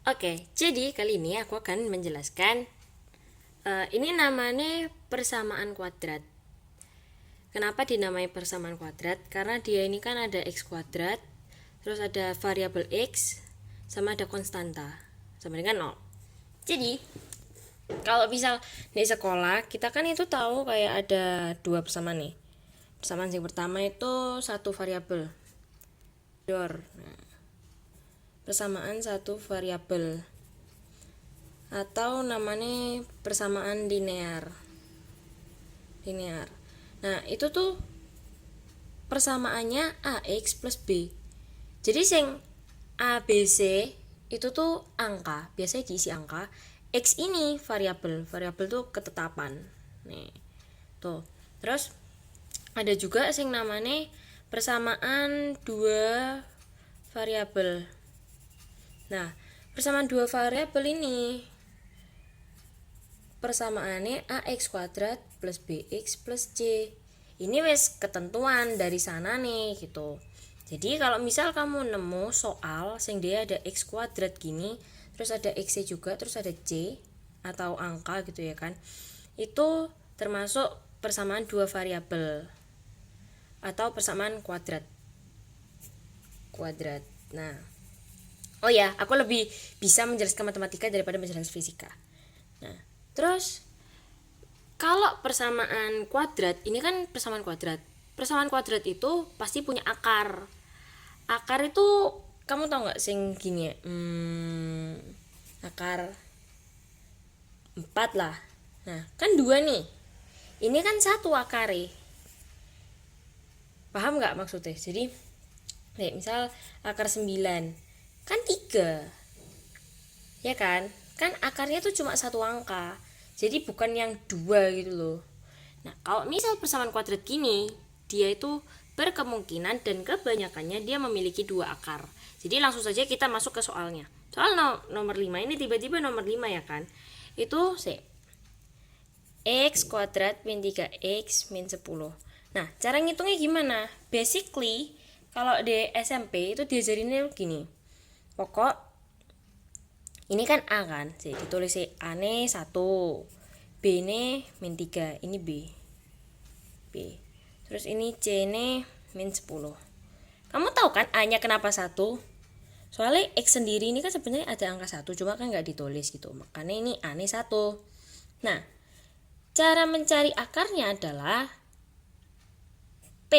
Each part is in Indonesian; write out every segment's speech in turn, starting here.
Oke, jadi kali ini aku akan menjelaskan ini namanya persamaan kuadrat. Kenapa dinamai persamaan kuadrat? Karena dia ini kan ada x kuadrat, terus ada variabel x, sama ada konstanta, sama dengan 0. Jadi, kalau misal di sekolah, kita kan itu tahu kayak ada dua persamaan nih. Persamaan yang pertama itu satu variabel. Persamaan satu variabel atau namanya persamaan linear. Nah, itu tuh persamaannya ax plus b. Jadi sing a b c itu tuh angka, biasanya diisi angka. X ini variabel tuh ketetapan. Nih. Tuh. Terus ada juga sing namanya persamaan dua variabel. Nah, persamaan dua variabel ini persamaannya ax kuadrat plus bx plus c. Ini wes ketentuan dari sana nih gitu. Jadi kalau misal kamu nemu soal sing dia ada x kuadrat gini, terus ada x juga, terus ada c atau angka gitu ya kan. Itu termasuk persamaan dua variabel atau persamaan kuadrat. Nah, oh ya, aku lebih bisa menjelaskan matematika daripada menjelaskan fisika. Nah, terus kalau persamaan kuadrat, ini kan persamaan kuadrat. Persamaan kuadrat itu pasti punya akar. Akar itu kamu tau nggak sing gini ya? Akar 4 lah. Nah, kan 2 nih. Ini kan satu akare. Paham nggak maksudnya? Jadi, misal akar 9 kan 3. Ya kan? Kan akarnya tuh cuma satu angka. Jadi bukan yang 2 gitu loh. Nah, kalau misal persamaan kuadrat gini, dia itu berkemungkinan dan kebanyakannya dia memiliki dua akar. Jadi langsung saja kita masuk ke soalnya. Soal nomor 5 ini tiba-tiba nomor 5 ya kan. Itu x kuadrat min 3x min 10. Nah, cara ngitungnya gimana? Basically, kalau di SMP itu diajarinnya gini. Pokok ini kan A kan, jadi ditulis A nih 1, B nih min 3, ini B. Terus ini C nih min 10. Kamu tahu kan A-nya kenapa 1? Soalnya X sendiri ini kan sebenarnya ada angka 1, cuma kan nggak ditulis gitu. Makanya ini A nih 1. Nah, cara mencari akarnya adalah P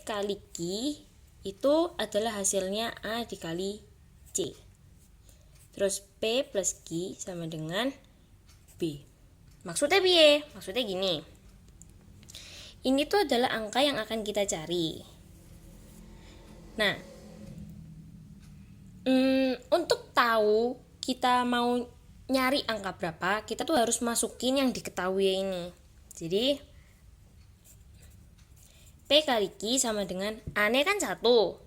kali Q itu adalah hasilnya A dikali C. Terus P plus Q sama dengan B. Maksudnya piye? Maksudnya gini. Ini tuh adalah angka yang akan kita cari. Nah, untuk tahu kita mau nyari angka berapa, kita tuh harus masukin yang diketahui ini. Jadi, P kali Q sama dengan A-nya kan 1.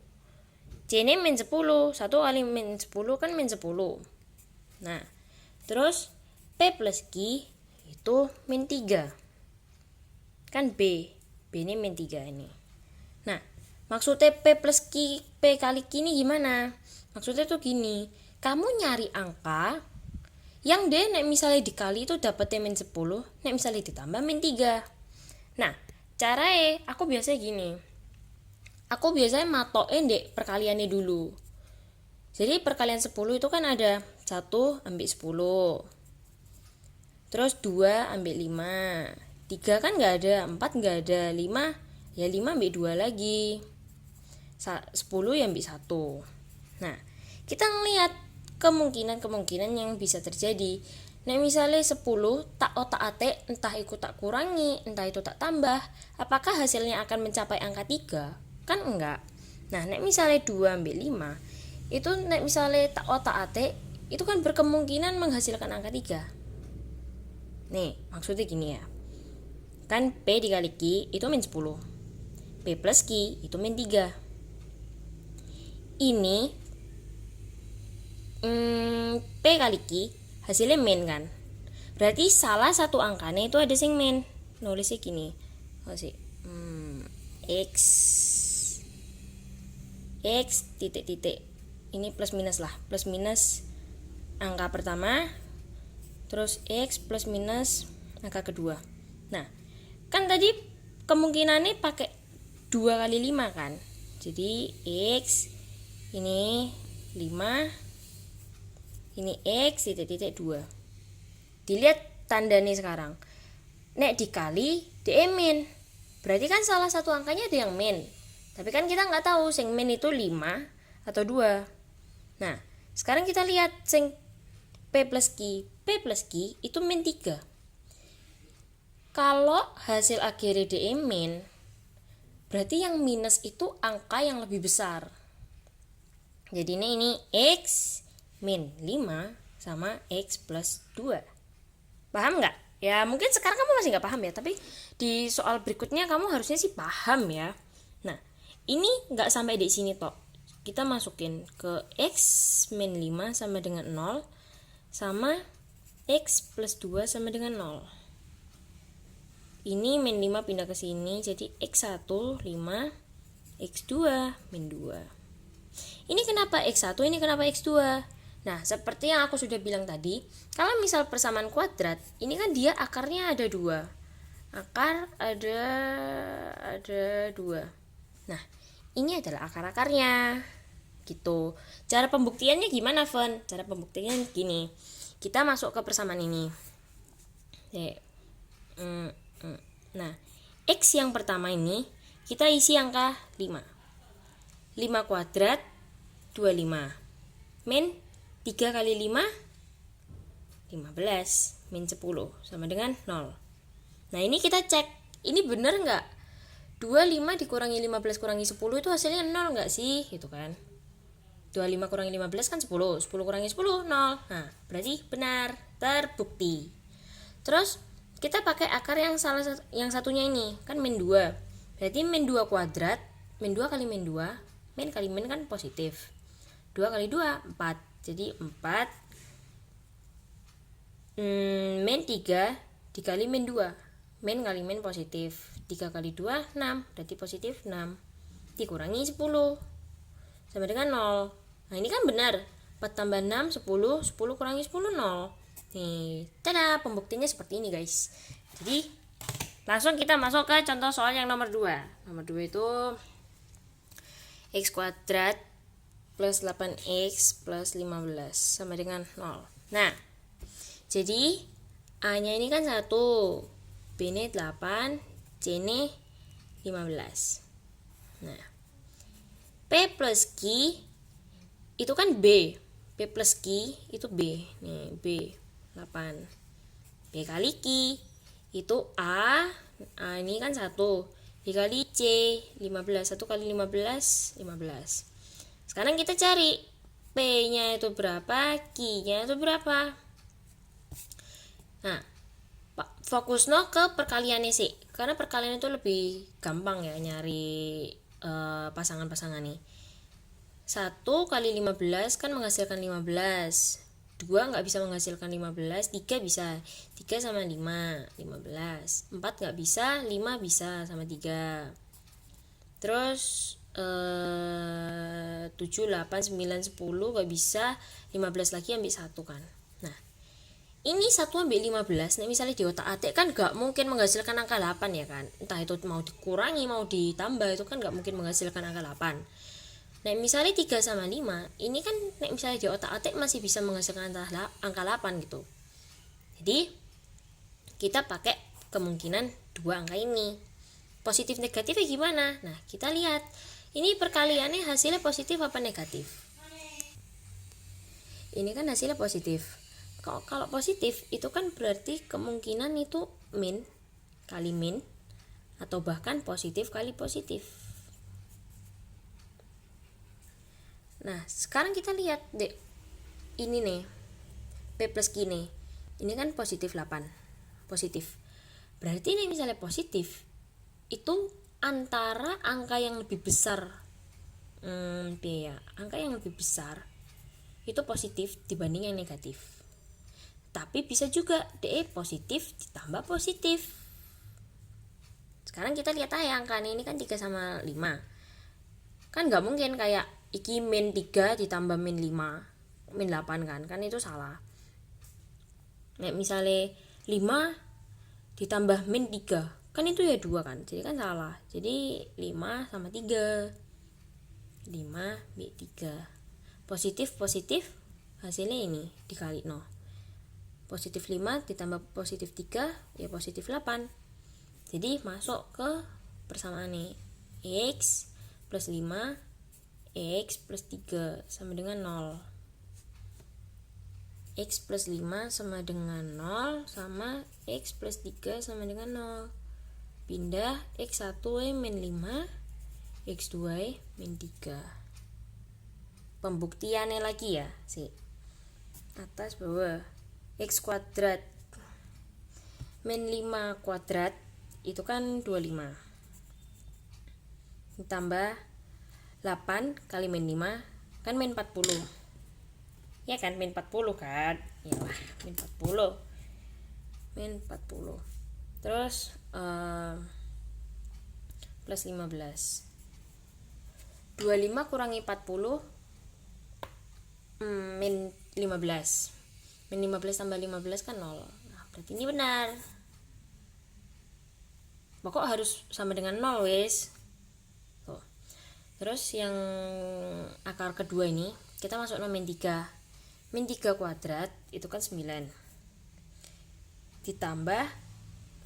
C-nya min 10. 1 kali min 10 kan min 10. Nah, terus P plus Q itu min 3. Kan B ini min 3 ini. Nah, maksudnya P plus Q, P kali Q ini gimana? Maksudnya tuh gini, kamu nyari angka yang D nek misalnya dikali itu dapetnya min 10, nek misalnya ditambah min 3. Nah, caranya aku biasanya gini. Aku biasanya matokin dek perkaliannya dulu. Jadi perkalian 10 itu kan ada 1 ambil 10. Terus 2 ambil 5. 3 kan nggak ada, 4 nggak ada, 5 ya 5 ambil 2 lagi, 10 ya ambil 1. Nah, kita ngelihat kemungkinan yang bisa terjadi. Nah, misalnya 10 tak otak-atik, entah ikut tak kurangi, entah itu tak tambah, apakah hasilnya akan mencapai angka 3? Kan enggak. Nah, nek misalnya 2 ambil 5, itu nek misalnya tak otak-atik, itu kan berkemungkinan menghasilkan angka 3. Nih, maksudnya gini ya. Kan P dikali Q itu min 10. P plus Q itu min 3. Ini P kali Q hasilnya min kan. Berarti salah satu angkanya itu ada sing min. Nulisnya gini. X titik-titik. Ini plus minus lah. Plus minus angka pertama, terus X plus minus angka kedua. Nah, kan tadi kemungkinannya pakai 2 kali 5 kan. Jadi X ini 5, ini X titik-titik 2. Dilihat tanda nih sekarang. Nek dikali DE min. Berarti kan salah satu angkanya ada yang min. Tapi kan kita nggak tahu sing min itu 5 atau 2. Nah, sekarang kita lihat sing P plus Q. P plus Q itu min 3. Kalau hasil akhirnya DE min, berarti yang minus itu angka yang lebih besar. Jadi ini X min 5 sama X plus 2. Paham nggak? Ya mungkin sekarang kamu masih nggak paham ya, tapi di soal berikutnya kamu harusnya sih paham ya. Nah, ini nggak sampai di sini toh. Kita masukin ke X min 5 sama dengan 0 sama X plus 2 sama dengan 0. Ini min 5 pindah ke sini, jadi X1 5, X2 min 2. Ini kenapa X1, ini kenapa X2? Nah, seperti yang aku sudah bilang tadi, kalau misal persamaan kuadrat, ini kan dia akarnya ada 2. Akar ada 2. Nah, ini adalah akar-akarnya. Gitu. Cara pembuktiannya gimana, Fen? Cara pembuktiannya gini. Kita masuk ke persamaan ini. Nah, X yang pertama ini kita isi angka 5. 5 kuadrat 25. Min 3 kali 5 15. Min 10 sama dengan 0. Nah, ini kita cek. Ini bener nggak? 25 dikurangi 15 kurangi 10 itu hasilnya 0 nggak sih? Gitu kan. 25 kurangi 15 kan 10. 10 kurangi 10, 0. Nah, berarti benar. Terbukti. Terus, kita pakai akar yang satunya ini. Kan min 2. Berarti min 2 kuadrat. Min 2 kali min 2. Min kali min kan positif. 2 kali 2, 4. Jadi 4. Min 3 dikali min 2. Min kali min positif. 3 kali 2, 6. Berarti positif 6. Dikurangi 10. Sama dengan 0. Nah, ini kan benar. 4 tambah 6, 10. 10 kurangi 10, 0. Nih, tada, pembuktiannya seperti ini, guys. Jadi, langsung kita masuk ke contoh soal yang nomor 2. Nomor 2 itu X kuadrat plus 8X plus 15 sama dengan 0. Nah, jadi A-nya ini kan 1, B-nya 8, C-nya 15. Nah, P plus Q itu kan B. P plus Q itu B. Nih, B 8. B kali Q itu A. A ini kan 1. B kali C 15. 1 kali 15 15. Sekarang kita cari P-nya itu berapa, Q-nya itu berapa. Nah, fokusnya ke perkaliannya sih. Karena perkalian itu lebih gampang ya nyari pasangan-pasangan nih. 1 kali 15 kan menghasilkan 15. 2 nggak bisa menghasilkan 15. 3 bisa. 3 sama 5, 15. 4 nggak bisa, 5 bisa sama 3. Terus 7, 8, 9, 10 nggak bisa. 15 lagi ambil 1 kan. Nah, ini 1 ambil 15. Nah, misalnya di otak atik kan nggak mungkin menghasilkan angka 8 ya kan. Entah itu mau dikurangi, mau ditambah, itu kan nggak mungkin menghasilkan angka 8. Nah, misalnya 3 sama 5, ini kan misalnya di otak-atik masih bisa menghasilkan angka 8 gitu. Jadi, kita pakai kemungkinan 2 angka ini. Positif negatifnya gimana? Nah, kita lihat. Ini perkaliannya hasilnya positif apa negatif? Ini kan hasilnya positif. Kalau positif, itu kan berarti kemungkinan itu min kali min, atau bahkan positif kali positif. Nah, sekarang kita lihat deh. Ini nih. P plus Q nih. Ini kan positif 8. Positif. Berarti ini misalnya positif. Itu antara angka yang lebih besar. Angka yang lebih besar itu positif dibanding yang negatif. Tapi bisa juga DE positif ditambah positif. Sekarang kita lihat aja angka ini kan 3 sama 5. Kan gak mungkin kayak iki min 3 ditambah min 5. min 8 kan itu salah. Nek misalnya 5 ditambah min 3 kan itu ya 2 kan, jadi kan salah. Jadi 5 sama 3, 5 min 3, positif hasilnya ini dikali 0. Positif 5 ditambah positif 3 ya positif 8. Jadi masuk ke persamaan nih, X plus 5 X plus 3 sama dengan 0. X plus 5 sama dengan 0 sama X plus 3 sama dengan 0. Pindah X1 min 5 X2 min 3. Pembuktiannya lagi ya, atas bawah. X kuadrat min 5 kuadrat itu kan 25, ditambah 8 kali min 5 kan min 40 ya kan, min 40 kan, iyalah min 40, terus plus 15, 25 kurangi 40 min 15, min 15 tambah 15 kan 0. Nah berarti ini benar, pokok harus sama dengan 0 wis. Tuh. Terus yang akar kedua ini kita masuk min 3. Min 3 kuadrat itu kan 9, ditambah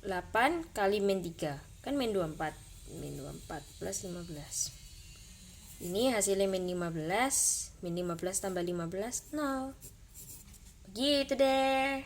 8 kali min 3 kan min 24, min 24 plus 15. Ini hasilnya min 15 tambah 15 0. Gitu deh.